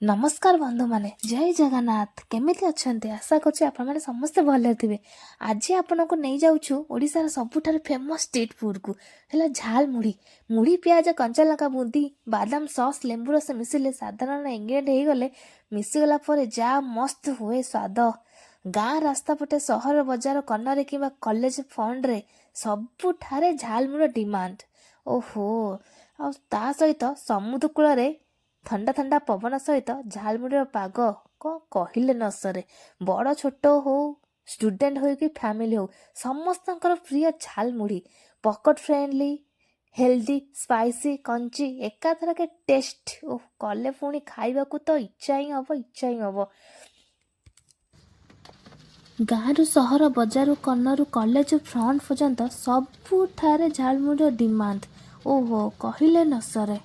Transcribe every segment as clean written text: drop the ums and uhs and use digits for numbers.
नमस्कार बंधु माने जय जगन्नाथ केमिति अच्छे आशा करुँ आपण समस्ते भले थे। आज आपण को नहीं जाऊँ ओडिशार सबुठार फेमस स्ट्रीट फूड को है झाल मुढ़ी मुढ़ी पियाज कंचा लंका बुंदी बादाम सॉस लेंबू रस मिसिले साधारण इंग्रेडिएंट हो गले मिसीगला पर जा मस्त हुए स्वाद। गाँ रास्ता पटे सहर बजार कन्नरे कि कॉलेज फंड रे सबुठारे झालमुड़ डिमांड। ओहो आ ता सहित समुद्र कूल ठंडा ठंडा पवन सहित झालमुड़ीर पाग कौन कहले न सरे। बड़ छोट हो स्टूडेंट हो कि फैमिली हो समस्त प्रिय jhalmuri pocket friendly healthy spicy crunchy एकाथर के टेस्ट ओ कले पुणी खाइबा को तो इच्छा ही हम। गाँव सहर बजार कन्नरू कॉलेज फ्रंट पर्यंत सबुठारे झालमुड़ीर डिमांड। ओहो कहले न सरे।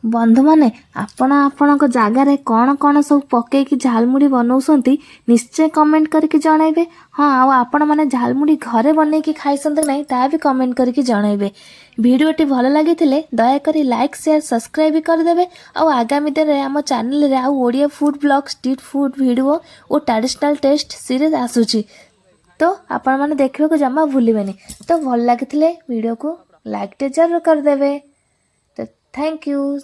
बंधु माने आपण जगार कौन कौन सब पकईकि झालमुड़ी बनाऊँच निश्चय कमेंट करके जनइबे। हाँ आपण मैंने झालमुड़ी घरे बनईकि खाई ना ता भी कमेंट करके जनइबे। भिडियोटी भल लगी दयाकोरी लाइक शेयर सब्सक्राइब भी करदेवे। आगामी दिन में आम चैनल रे Odia food blog street food video और ट्रेडिशनल टेस्ट सीरीज आसूची तो आपण मैंने देखा को जमा भूलें। तो भल लगी वीडियो को लाइक टे जरूर करदेवे। तो थैंक यू।